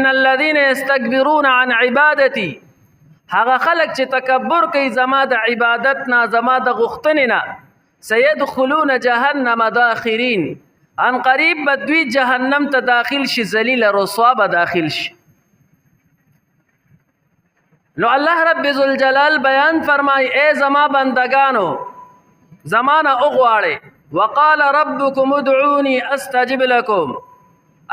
ان الذين يستكبرون عن عبادتي هغه خلق چې تکبر کوي زما د عبادت نه زما د غختنې نه سيدخلون جهنم داخرين ان قریب بدوی جهنم ته داخل شي ذلیل رسوا به داخل شي. نو الله رب ذوالجلال بیان فرمای اے زما بندگانو زمانہ اغواړي وقال ربكم ادعوني استجب لكم.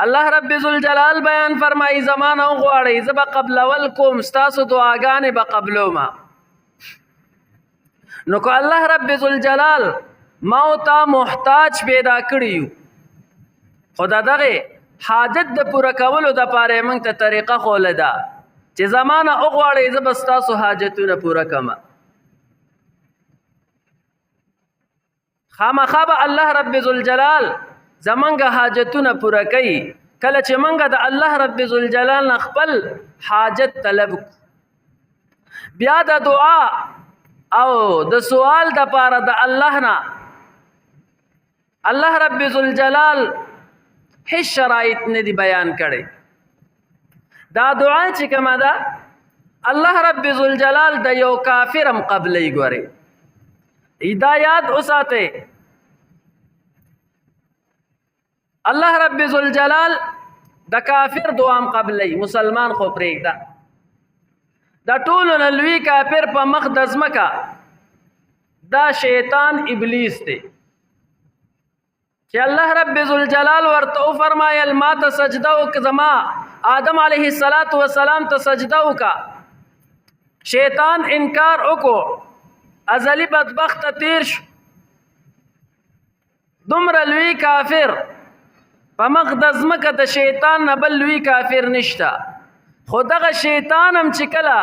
الله رب ذوالجلال بیان فرمای زمانہ اغواړي زب قبل ولکم استاسو دعاګانې به قبلوما. نو کو الله رب ذوالجلال ما تا محتاج پیدا کړیو خدا دغه حاجت د پوره کولو د پاره موږ ته طریقه خوله ده چې زمانہ اغواړي زب استاسو حاجتونه پوره کما. خامخا به الله رب ذوالجلال زمونږ حاجتونه پوره کوي کله چې مونږ د الله رب ذوالجلال نه خپل حاجت طلب بیا د دعا او د سوال د پاره د الله نه الله رب ذوالجلال هیڅ شرایط نه دی بیان کړي. دا دعا چې کومه ده الله رب ذوالجلال د یو کافرم قبلې ګوري هدایت اوساته. الله رب ذوالجلال د کافر دوام قبلې مسلمان خو پرېږده دا ټول لوی کافر په مخ د ځمکه دا شیطان ابلیس دی چې الله رب ذوالجلال ورته فرمایل ما ته سجده وک زما آدم علیه السلام ته سجده وکا شیطان انکار وکړو ازلی بدبخت تیر شو دومره لوی کافر په مخ د ځمکه د شیطان نه بل لوی کافر نشته. خو دغه شیطان هم چې کله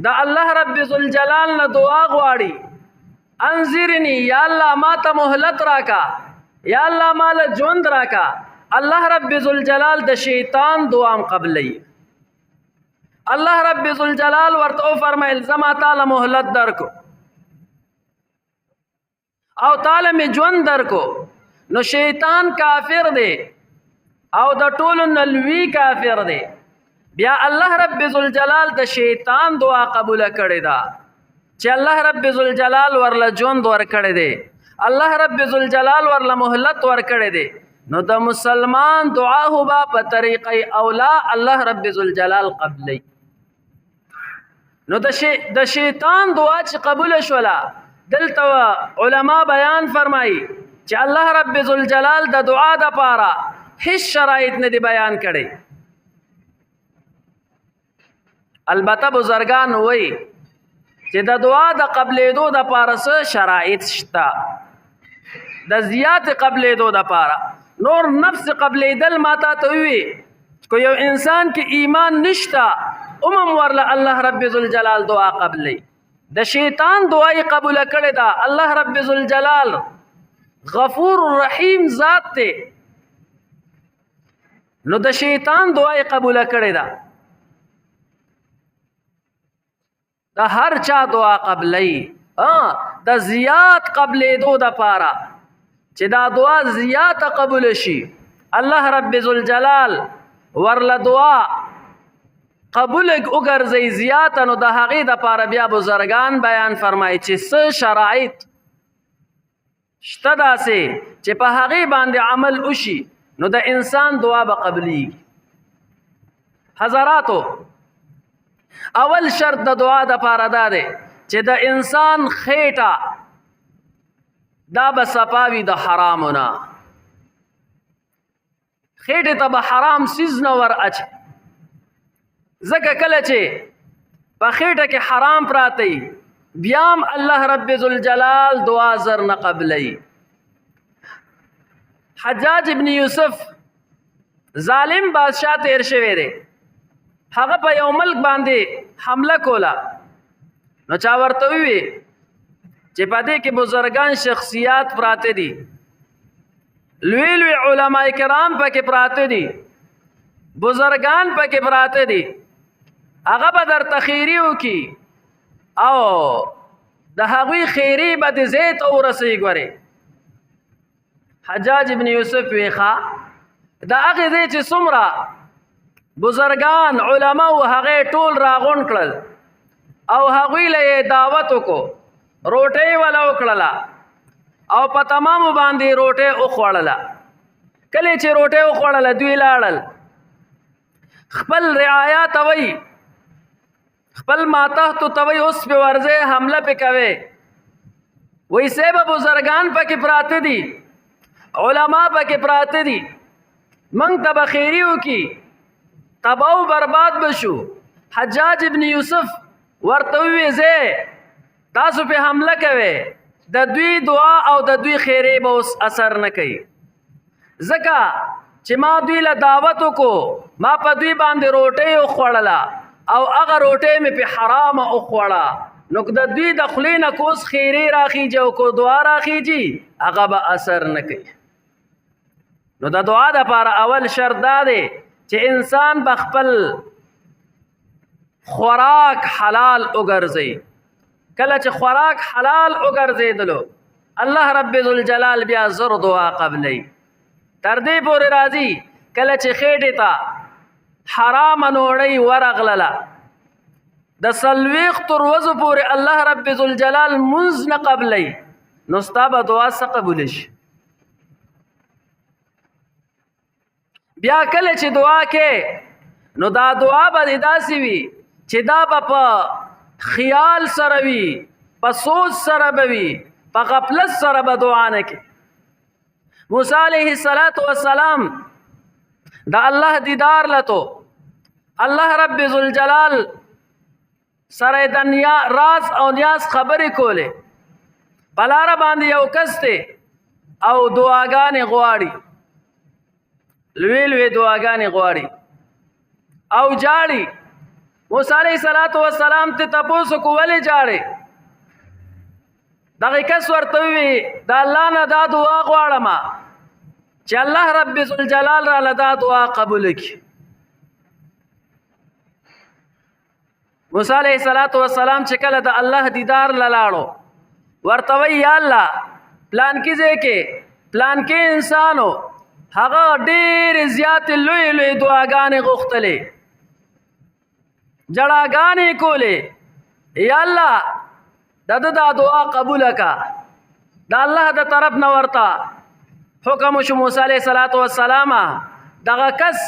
د الله رب ذوالجلال نه دعا غواړي انظرني یا الله ما ته مهلت راکا یا الله مال ژوند راکا الله رب ذوالجلال د شیطان دعام قبلې. الله رب ذوالجلال ورته فرمایل زما تعالی مهلت درکو او تعالی می ژوند درکو. نو شیطان کافر دی او د ټولو نلوی کافر دی. بیا الله رب ذوالجلال د شیطان دعا قبول کړي دا چې الله رب ذوالجلال ورله ژوند ورکړي دی الله رب ذوالجلال ورله مهلت ورکړي دی. نو د مسلمان دعا هو په طریقې اولا الله رب ذوالجلال قبلې. نو د شیطان دعا چې قبول شولا دلته علما بیان فرمایي چې الله رب ذوالجلال د دعا د پاره هیڅ شرایط نه دی بیان کړي. البته بزرگان وایي چې د دعا د قبلېدو د پاره څه شرایط شته. د زیات قبلېدو د پاره نور نفس قبلېدل ماته ته وي کو یو انسان کې ایمان نشته ورله الله رب ذوالجلال دعا قبلې. د شیطان دعای قبول کړي دا الله رب ذوالجلال غفور رحیم ذات ته. نو د شیطان دعای قبول کړي دا د هر چا دعا قبلې د زیات قبلې دو د پاره چې دا دعا زیات قبول شي الله رب ذوالجلال ورله دعا قبول وګرځي زیات. نو د هغې د پاره بیا بزرگان بیان فرمایي چې څه شرایط شته داسې چې په هغې باندې عمل وشي نو د انسان دعا به قبلېږي. حضراتو اول شرط د دعا د پاره دا دی چې د انسان خېټه دا به صفاوي د حرامو نه خېټې ته به حرام سیز نه ور اچي ځکه کله چې په خېټه کې حرام پراته وي بیا هم الله رب ذوالجلال دعا زر نه قبلوي. حجاج ابن یوسف ظالم بادشاہ تیر شوی دی هغه په یو ملک باندې حمله کوله نو چا ورته وی چې په دې کې بزرگان شخصیات پراته دي لوی لوی علماء کرام پکې پراته دي بزرگان پکې پراته دي هغه به درته خیری وکي او د هغوی خیری به د زیت او رسۍ ګورې. حجاج ابن یوسف ویخا د هغې ځای چې څومره بزرگان علما او هغه ټول راغون کړل او هغوی له دعوت وکړو روټۍ ولا وکړله او په تمامو باندې روټۍ وخوړله کله چې روټۍ وخوړله دوی لاړل خپل رعایا ته وی خپل ماتحتو ته وی اوس په ورځې حمله پې کوي وی سیبه بزرگان پکې پراته دي علما پکې پراته دي منگ تا بخیری وکي تباہ و برباد بشو حجاج ابن یوسف ورتوی زی تاسو په حمله کوي د دوی دعا او د دوی خیری به اوس اثر نه کوي ځکه چې ما دوی له دعوت وکړو ما په دوی باندې روټۍ وخوړله او هغه روټۍ مې په حرامه وخوړه نو د دوی د خولې نه کوس خیری راخیږي او کو دعا راخیږي هغه به اثر نه کوي نو د دعا دپاره اول شرط دا دی چې انسان به خپل خوراک حلال وګرځي کله چې خوراک حلال وګرځېدلو الله رب ذوالجلال بیا زر دعا قبلی تر دې پورې راځي کله چې خېټې ته حرامه نوړۍ ورغلله د څلوېښتو ورځو پورې الله رب ذوالجلال لمونځ نه قبلی نو ستا به دعا څه قبوله شي بیا کله چې دعا کې نو دا دعا به داسې وي چې دا به په خیال سره وي په سوچ سره به وي په غفلت سره به دعا نه کې موسی علیه السلام د الله دیدار لتو الله رب ذوالجلال سره د راز او نیاز خبرې کولې په لاره باندې یو کس دی او دعاګانې غواړي لوی لوی دعاګانې غواړي او جاړي موسی علیه السلام ته تپوس کو ولې جاړې دغه کس ورته وی د الله نه دا دعا غواړم چې الله رب ذوالجلال را له دا دعا قبول کړي موسی علیه السلام چې کله د الله دیدار لاړو ورته وی یا الله پلان کې ځای کې پلان کې انسانو هغه ډېرې زیاتې لوی لوی دعاګانې غوښتلې جړاګانې کولې یا الله د ده دا دعا قبوله که د الله د طرف نه ورته حکم وشو موسی علیه السلام دغه کس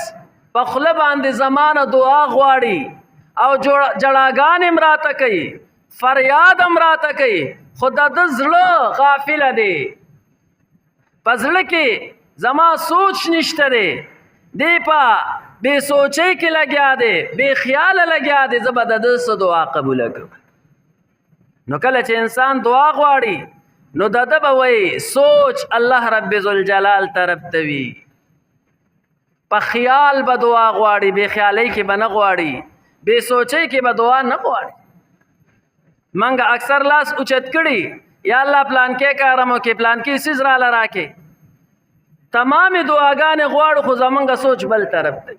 په خوله باندې زمانه دعا غواړي او جړاګانې هم راته کوي فریاد هم راته کوي خو د ده زړه غافله دی په زړه کې زما سوچ نشته دی دی په بے سوچۍ کې لګیا دی بے خیاله لګیا دی زه به د ده څه دعا قبوله کړم نو کله چې انسان دعا غواړي نو د ده به وایي سوچ الله رب ذوالجلال طرف ته وي په خیال به دعا غواړي بے خیالۍ کې به نه غواړي بے سوچۍ کې به دعا نه غواړي منګه اکثر لاس اوچت کړي یا الله پلان کې کارم وکړي پلان کې سیز راله راکړي تمام دعاګانې غواړو خو زمونږ سوچ بل طرف ته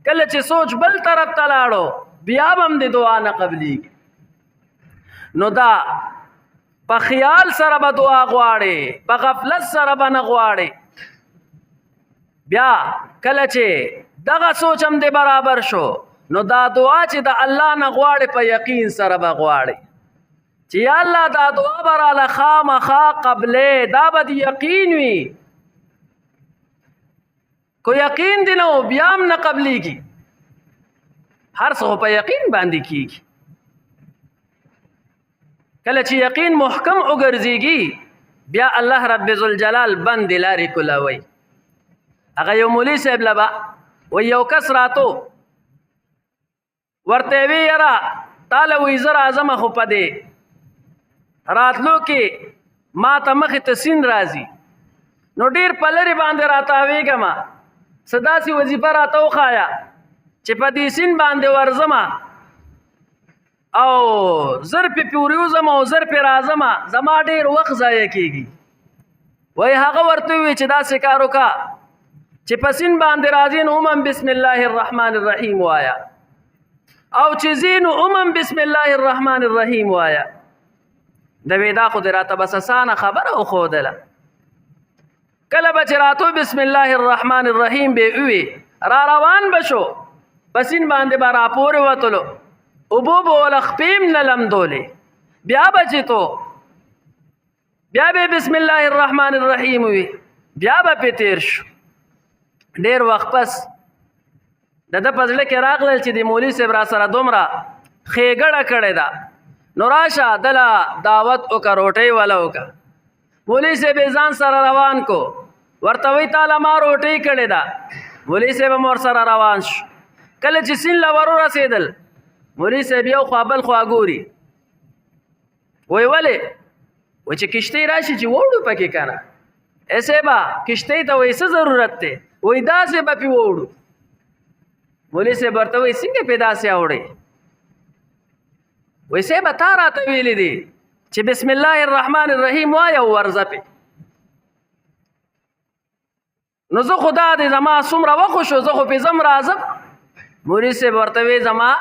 کله چې سوچ بل طرف ته لاړو بیا به هم د دعا نه قبلیږي نو دا په خیال سره به دعا غواړي په غفلت سره به نه غواړي بیا کله چې دغه سوچ هم د برابر شو نو دا دعا چې د الله نه غواړي په یقین سره به غواړي چې یا الله دا دعا به راله خامخا قبلې دا به د یقین وي کو یقین دی نو بیا هم نه قبلیږي هر څه په یقین باندې کیږي کله چې یقین محکم وګرځېږي بیا الله رب ذوالجلال بند لارې کولاوي هغه یو مولوي صاحب لبا و یو کس راتو ورته وی یاره تاله وی زه راځم خو په دې راتلو کې ما ته مخې ته سیند راځي نو ډېر په لرې باندې راتاویږم څه داسې وظیفه راته وښایه چې په دې سیند باندې ورځم او زر پې وریوځم او زر پې راځم زما ډېر وخت ضایع کېږي وایي هغه ورته ووایي چې داسې کار وکړه چې په سیند باندې راځي نو هم بسم الله الرحمن الرحیم وایه او چې ځي نو هم بسم الله الرحمن الرحیم وایه د ودا خو دې راته بس اسانه خبره وښودله کله به چې راتو بسم الله الرحمن الرحیم به وي را روان به شو پسین باندې به راپورې وتلو اوبو به وله خپې هم نه لمدولې بیا به چې تو بیا به بسم الله الرحمن الرحیم وي بیا به پې تېر شو ډېر وخت پس د ده په زړه کې راغلل چې د مولوي صاحب را سره دومره ښېګړه کړې ده نو راشه دله دعوت وکړه روټۍ والا وکړه مولوي صاحب یې ځان سره روان کو ورته وایي تاله ما روټۍ کړې ده مولوي صاحب هم ورسره روان شو کله چې سیند له ور ورسېدل مولوي صاحب یو خوا بل خوا ګوري وایي ولې وایي چې کشتۍ راشي چې ووړو پکې که نه صاحبه کشتۍ ته وایي څه ضرورت دی وایي داسې به پې ووړو مولوي صاحب ورته وایي څنګه پې داسې اوړئ وایي صاحبه تا راته ویلي دي چې بسم الله الرحمن الرحیم وایه او ورځه پې نو زه خو دا دی زما څومره وخت شو زه خو پې ځم راځم مولوي صاحب ورته وایي زما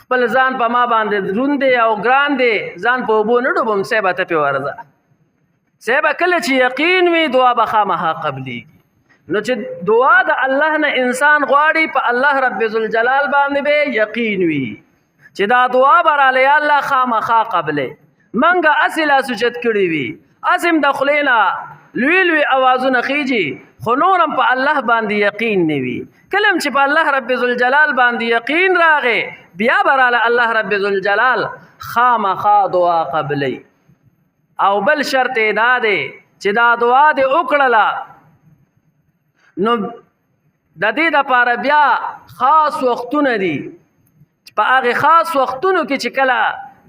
خپل ځان په ما باندې دروند دی او ګران دی ځان په اوبو نه ډوبم صاحبه ته پې ورځه صاحبه کله چې یقین وي دعا به خامخا قبلیږي نو چې دعا د الله نه انسان غواړي په الله رب ذوالجلال باندې به یقین وي چې دا دعا به راله یا الله خامخا قبلې منګه هسې لاسوچت کړي وي هسې د خولې نه لوی لوی اوازونه خیږي خو نور هم په الله باندې یقین نه وي کله هم چې په الله رب ذوالجلال باندې یقین راغی بیا به راله الله رب ذوالجلال خامخا دعا قبلې او بل شرط یې دا دی چې دا دعا دې وکړله نو د دې دپاره بیا خاص وختونه دي په هغې خاص وختونو کې چې کله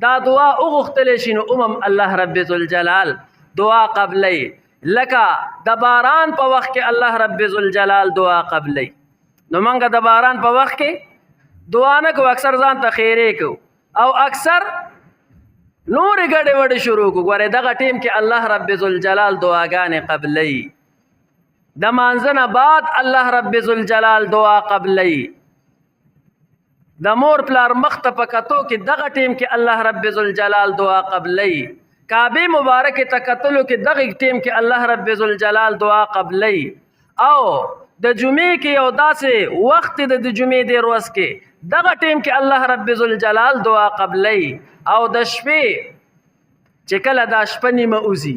دا دعا وغوښتلی شي نو الله رب ذوالجلال دعا قبلی لکه د باران په وخت کې الله رب ذوالجلال دعا قبلی نو موږ د باران په وخت کې دعا نه کوو اکثر ځان ته خیرې کوو او اکثر نورې ګډې وډې شروع کوو ګورې دغه ټیم کې الله رب ذوالجلال دعاګانې قبلی د مانځه نه بعد الله رب ذوالجلال دعا قبلی د مور پلار مخ ته په کتو کې دغه ټیم کې الله رب ذوالجلال دعا قبلی کعبه مبارکې ته کتلو کې دغه ټیم کې الله رب ذوالجلال دعا قبلی او د جمعې کې یو داسې وخت د جمعې د ورځ کې دغه ټیم کې الله رب ذوالجلال دعا قبلی او د شپې چې کله دا شپه نیمه اوزي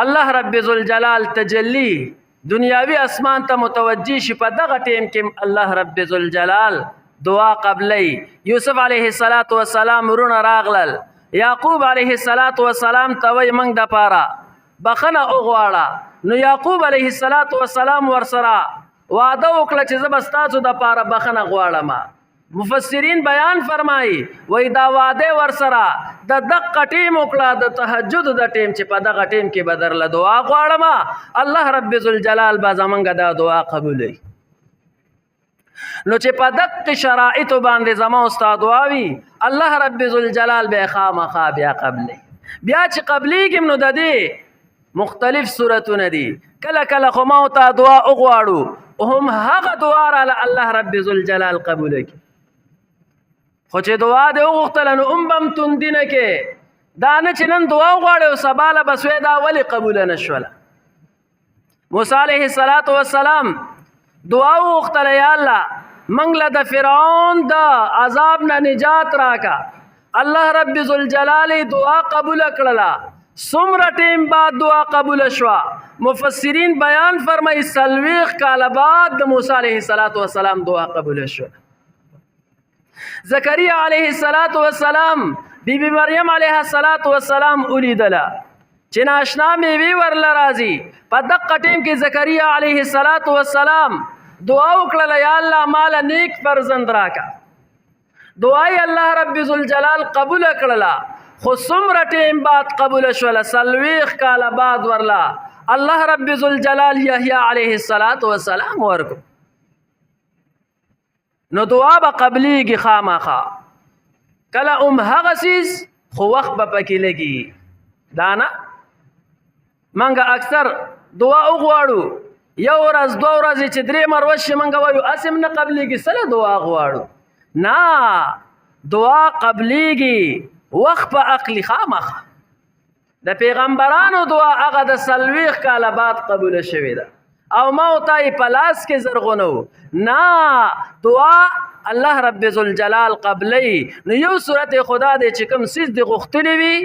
الله رب ذوالجلال تجلی دنیاوی اسمان ته متوجه شي په دغه ټیم کې الله رب ذوالجلال دعا قبلی یوسف علیه السلام ورونه راغلل یعقوب علیه السلام ته وایي موږ دپاره بخنه وغواړه نو یعقوب علیه السلام ورسره وعده وکړه چې زه به ستاسو دپاره بخنه غواړم مفسرین بیان فرمایي وایي دا وعده ورسره د دقه ټیم وکړه د تهجد د ټیم چې په دغه ټیم کې به درله دعا غواړم الله رب ذوالجلال به زمونږ دا دعا قبولوي نو چې په دقه شرایطو باندې زما او ستا دعا وي الله رب ذوالجلال به خامخا بیا قبلوي بیا چې قبلیږي نو د دې مختلف صورتونه دي کله کله خو ما ورته دعا وغواړو هم هغه دعا راله الله رب ذوالجلال قبوله کړي خو چې دعا دې وغوښتله نو هم به هم توندي نه کې دا نه چې نن دعا وغواړې او سبا له به سوی دا ولې قبوله نه شوله موسی علیه السلام دعا وغوښتله یا الله موږ له د فرعون د عذاب نه نجات راکه الله رب ذوالجلال دعا قبوله کړله څومره ټیم بعد دعا قبوله شوه مفسرین بیان فرمایي 40 کاله بعد د موسی علیه السلام دعا قبوله شوه زکریا علیه السلام بیبي مریم علیه السلام ولیدله چې ناشنا میوې ورله راځي په دقه ټیم کې زکریا علیه السلام دعا وکړله یا الله ماله نیک فرزند راکه دعا یې الله رب ذوالجلال قبوله کړله خو څومره ټیم بعد قبوله شوله 40 کاله بعد ورله الله رب ذوالجلال یحیی علیه السلام ورکو نو دعا به قبلیږي خامخا کله هغه څیز خو وخت به پکې لګي دا نه موږ اکثر دعا وغواړو یو ورځ دوه ورځې چې درې مروه شي موږ وایو هسې هم نه قبلیږي سله دعا غواړو نه دعا قبلیږي وخت په عقلي خامخا د پیغمبرانو دعا هغه د 40 کاله بعد قبوله شوې ده او موت یې په لاس کې زرغونو. نه دعا الله رب ذوالجلال قبلی. نو یو صورت خدا دی چې کوم څیز دی غوښتلی وي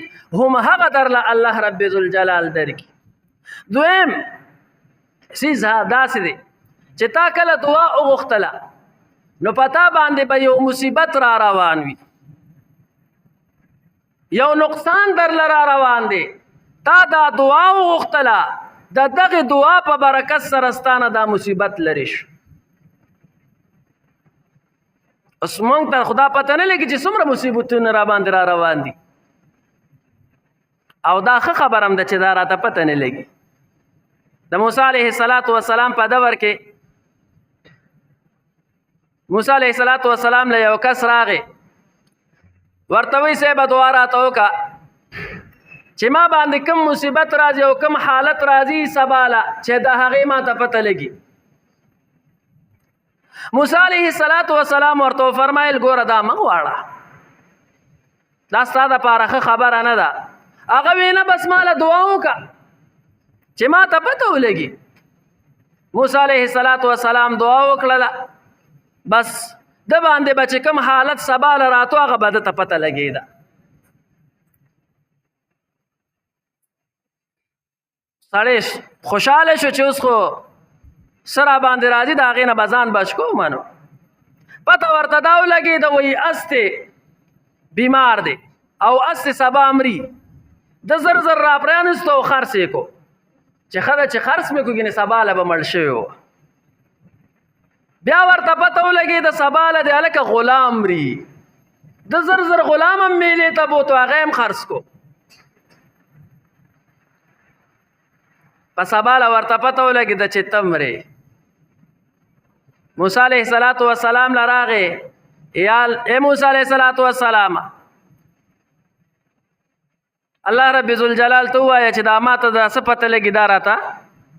هم هغه درله الله رب ذوالجلال درکړي. دویم څیز داسې دی چې تا کله دعا وغوښتله نو پتا باندې به یو مصیبت را روان وي، یو نقصان درله را روان دی. تا دا دعا وغوښتله، د دغې دعا په برکت سره ستانه دا مصیبت لرې شو. اوس موږ ته خدا پته نه لګي چې څومره مصیبتونه را باندې را روان دي، او دا ښه خبره هم ده چې دا راته پته نه لګي. د موسی علیه السلام په دور کې موسی علیه السلام له یو کس راغی، ورته وایي صاحبه دعا راته وکړه چې ما باندې کوم مصیبت راځي او کوم حالت راځي سباله چې د هغې ما ته پته لګي. موسی علیه السلام ورته وفرمایل ګوره دا مه غواړه، دا ستا دپاره ښه خبره نه ده. هغه وی نه بس ماله دعا وکړه چې ما ته پته ولګي. موسی علیه السلام دعا وکړله، بس د باندې به چې کوم حالت سباله راتو هغه به ده ته پته لګېده. سړی خوشحاله شو چې اوس خو څه را باندې راځي د هغې نه به ځان بچ کوو منو. پته ورته دا ولګېده وایي اس دی بیمار دی او اس دی سبا مري. د زر زر را پرانستو او خرڅ یې کو چې ښه ده چې خرڅ مې کو ګینې سباله به مړ شوی و. بیا ورته پته ولګېده سباله دی هلکه غلام مري. د زر زر غلام هم میلې ته بوتو، هغه هم خرڅ کو. په سباله ورته پته ولګېده چې ته مرې. موسی علیه السلام له راغې، ای موسی علیه السلام الله رب ذوالجلال ته ووایه چې دا ما ته دا څه پته لګي دا راته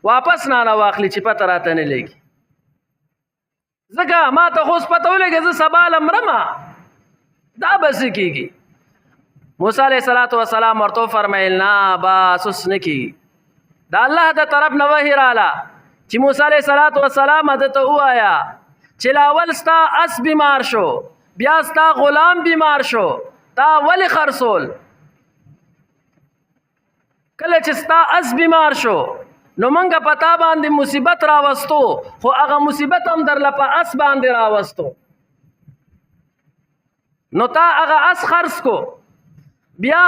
واپس نه واخلي چې پته راته نه لګي. ځکه ما ته خو اوس پته ولګي زه سباله مرمه، دا به څه کېږي. موسی علیه السلام ورته وفرمیل نه بس اوس نه کېږي. دا الله د طرف نه وحی راله چې موسی علیه السلام ده ته ووایه چې لاول ستا اس بیمار شو، بیا ستا غلام بیمار شو، تا ولې خرڅول؟ کله چې ستا اس بیمار شو نو موږ په تا باندې مصیبت راوستو، خو هغه مصیبت هم درله په اس باندې راوستو. نو تا هغه اس خرڅ کو، بیا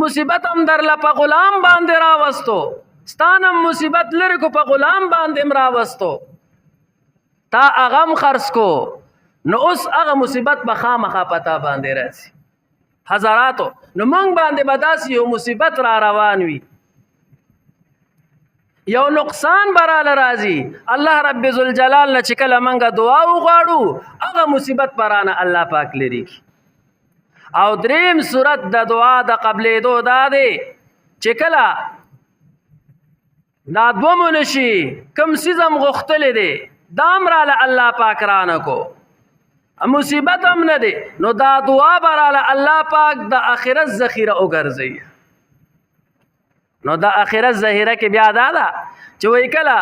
مصیبت هم درله په غلام باندې راوستو، ستانم مصیبت لري کو په غلام باندې م راوستو، تا هغه م خرڅ کو. نو اوس هغه مصیبت به خامخا په تا باندې راځي. حضراتو نو موږ باندې به داسې یو مصیبت را روان وي، یو نقصان به راله راځي. الله رب ذوالجلال نه چې کله موږ دعا وغواړو هغه مصیبت به رانه الله پاک لري کړي. او دریم صورت د دعا د قبلېدو دا دی چې کله دا دوه منشي کوم څیز هم غوښتلی دی دا هم راله الله پاک رانه کو، مصیبت هم نه دی، نو دا دعا به راله الله پاک د آخرت ذخیره وګرځوي. نو د آخرت ذخیره کې بیا دا ده چې وایي کله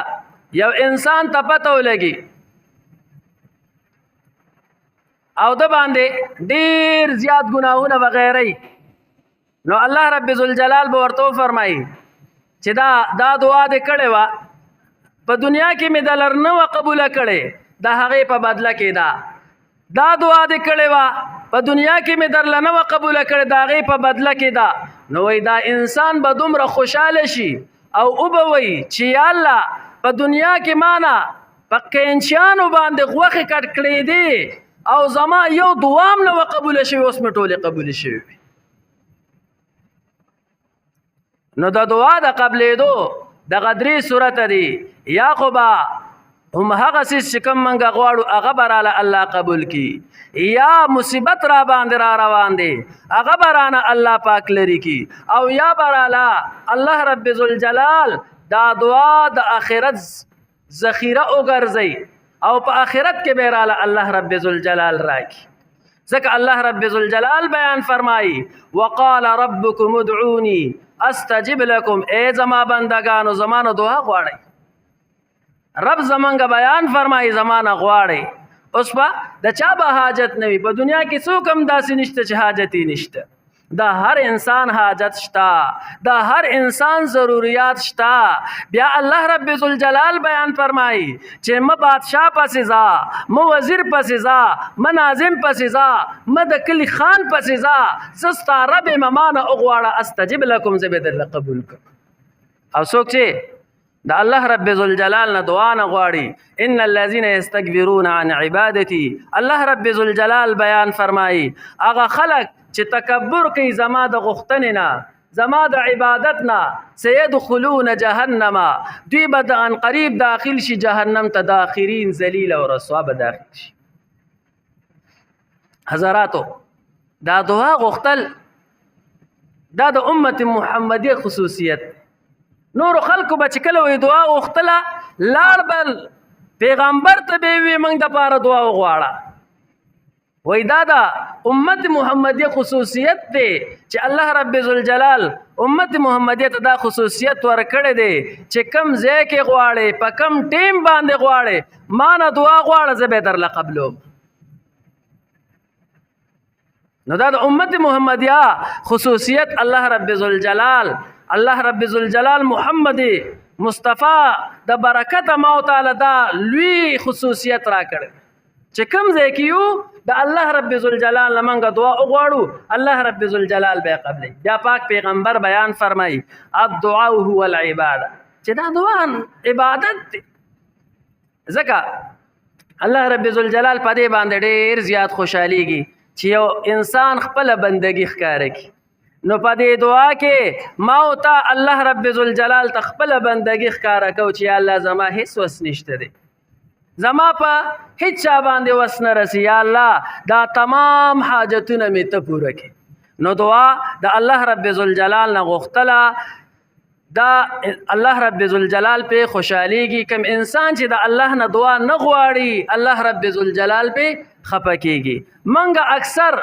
یو انسان ته پته ولګي او د باندې ډېر زیات ګناهونه وغیره، نو الله رب ذوالجلال به ورته وفرمایي چې دا دعا دې کړې وه په دنیا کې مې دلر نه وه قبوله کړې، د هغې په بدله کې دا دعا دې کړې وه په دنیا کې مې درله نه وه قبوله کړې، د هغې په بدله کې ده. نو وایي دا انسان به دومره خوشحاله شي او وبه وایي چې یا الله په دنیا کې مانه په قینچیانو باندې غوښې کټ کړې دي او زما یو دعا هم نه وه قبوله شوې، اوس مې ټولې قبولې شوې وي. نو د دعا د قبلېدو دغه درې صورته دي. یا خو به هم هغه څیز چې کوم موږ غواړو هغه به راله الله قبول کړي، یا مصیبت را باندې را روان دی هغه به رانه الله پاک لرې کړي، او یا به راله الله رب ذوالجلال دا دعا د آخرت ذخیره وګرځوي او په آخرت کې به راله الله رب ذوالجلال راکړي. ځکه الله رب ذوالجلال بیان فرمایي وقال ربکم ادعوني استجب لكم، ای زما بندگانو زمانو دعا غواړئ، رب زمانګه بیان فرمایي زمانه غواړي اوس په د چا به حاجت نه وي په دنیا کې څوک هم داسې نشته چې حاجت یې نشته دا هر انسان حاجت شته دا هر انسان ضروریات شته بیا الله رب ذوالجلال بیان فرمایي چې م بادشاه پسې ځه م وزیر پسې ځه م ناظم پسې ځه م د کلي خان پسې ځه زه ستا رب یم مانه وغواړه استجب لکم زه به درله قبول کړم او څوک چې د الله رب ذوالجلال نه دعا نه غواړي ان الذين يستكبرون عن عبادتي الله رب ذوالجلال بیان فرمایي هغه خلق چې تکبر کوي زما د غوښتنې نه زما د عبادت نه سيدخلون جهنم دوی به ان قریب داخل شي جهنم ته داخرین ذلیل او رسوا به داخل شي حضراتو دا دعا غوښتل دا د امت محمدیه خصوصیت نور خلکو به چې کله وی دعا غوښتله لاړ بل پیغمبر ته به وي موږ دپاره دعا وغواړه وای دا د امت محمدیه خصوصیت دی چې الله رب ذوالجلال امت محمدیه ته دا خصوصیت ورکړی دی چې کم ځای کې غواړې په کم ټیم باندې غواړې ما نه دعا غواړه زه به درله قبلوم نو دا د امت محمدیه خصوصیت الله رب ذوالجلال محمد مصطفی د برکت ما تعالی دا لوی خصوصیت را کړی چې کم ځای کې یو د الله رب ذوالجلال نه موږ دعا وغواړو الله رب ذوالجلال به قبلوي بیا پاک پیغمبر بیان فرمایي الدعاء هو العباده چې دا دعا عبادت دی ځکه الله رب ذوالجلال په دې باندې ډېر زیات خوشحالیږي چې یو انسان خپله بندګي ښکاره کړي نو په دې دعا کې ما او ته الله رب ذوالجلال ته خپله بندګي ښکاره کوو چې یا الله زما هېڅ وس نشته دی زما په هیڅ چا باندې وس نه رسي یا الله دا تمام حاجتونه مې ته پوره کړي نو دعا د الله رب ذوالجلال نه غوښتله دا الله رب ذوالجلال پې خوشحالیږي کوم انسان چې د الله نه دعا نه غواړي الله رب ذوالجلال پې خفه کېږي موږ اکثر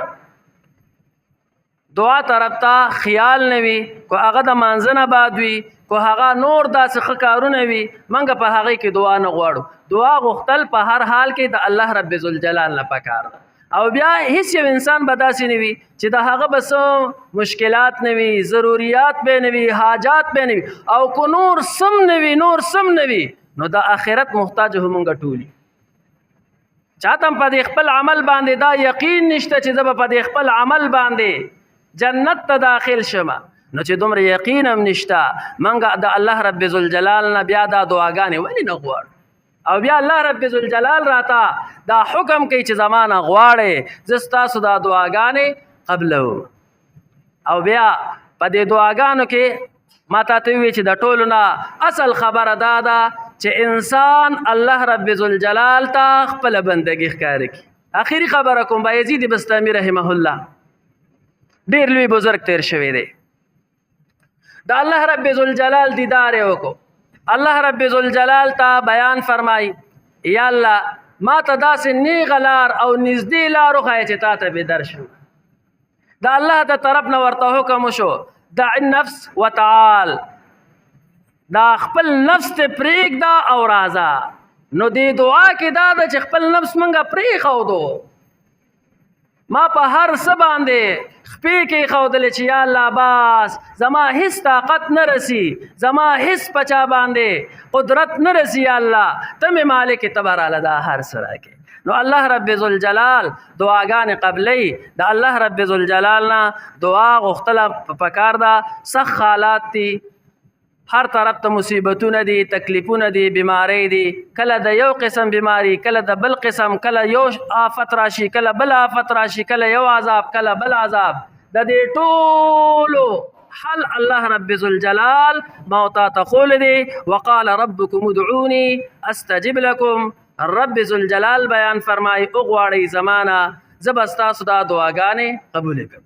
دعا طرف ته خیال نه وي کو هغه د مانځه نه بعد وي کو هغه نور داسې ښه کارونه وي موږ په هغې کې دعا نه غواړو دعا غوښتل په هر حال کې د الله رب ذوالجلال نه پکار ده او بیا هیڅ یو انسان به داسې نه وي چې د هغه به څه مشکلات نه وي ضروریات به نه وي حاجات به نه وي او کو نور سم نه وي نو د آخرت محتاج هم موږ ټول چاته په دې خپل عمل باندې دا یقین نشته چې زه به په دې خپل عمل باندې جنت ته داخل شمه نو چې دومره یقین هم نشته موږ د الله رب ذوالجلال نه بیا دا دعاګانې ولې نه غواړو او بیا الله رب ذوالجلال راته دا حکم کوي چې زمانه غواړې زه ستاسو دا دعاګانې قبلوم او بیا په دې دعاګانو کې ما ته وی چې د ټولو نه اصل خبره دا ده چې انسان الله رب ذوالجلال ته خپله بندګي ښکاره کړي آخري خبره کوم بایزید بستامي رحمه الله ډېر لوی بزرګ تیر شوی دی د الله رب ذوالجلال دیدار یې وکړو الله رب ذوالجلال ته بیان فرمایي یا الله ما ته داسې نیغه لار او نږدې لار وښایه چې تا ته به درشو د الله د طرف نه ورته حکم وشو دع النفس وتعال دا خپل نفس ته پرېږده او راځه نو دې دعا کې دا ده چې خپل نفس موږ پرېښودو ما په هر څه باندې خپې کې ښودلې چې یا الله بس زما هیڅ طاقت نه رسي زما هیڅ په چا باندې قدرت نه رسي یا الله ته مې مالک ته به راله دا هر څه راکړې نو الله رب ذوالجلال دعاګانې قبلی د الله رب ذوالجلال نه دعا غوښتله پکار ده سخت حالات دي هر طرف ته مصیبتونه دي تکلیفونه دي بیماری دي کله د یو قسم بیماری کله د بل قسم کله یو آفت راشي کله بل آفت راشي کله یو عذاب کله بل عذاب د دې ټولو حل الله رب ذوالجلال موتا تقول دي وقال ربكم ادعوني استجب لكم رب ذوالجلال بیان فرمای او غواړي زمانہ زبستا صدا دعاګانې قبول کړم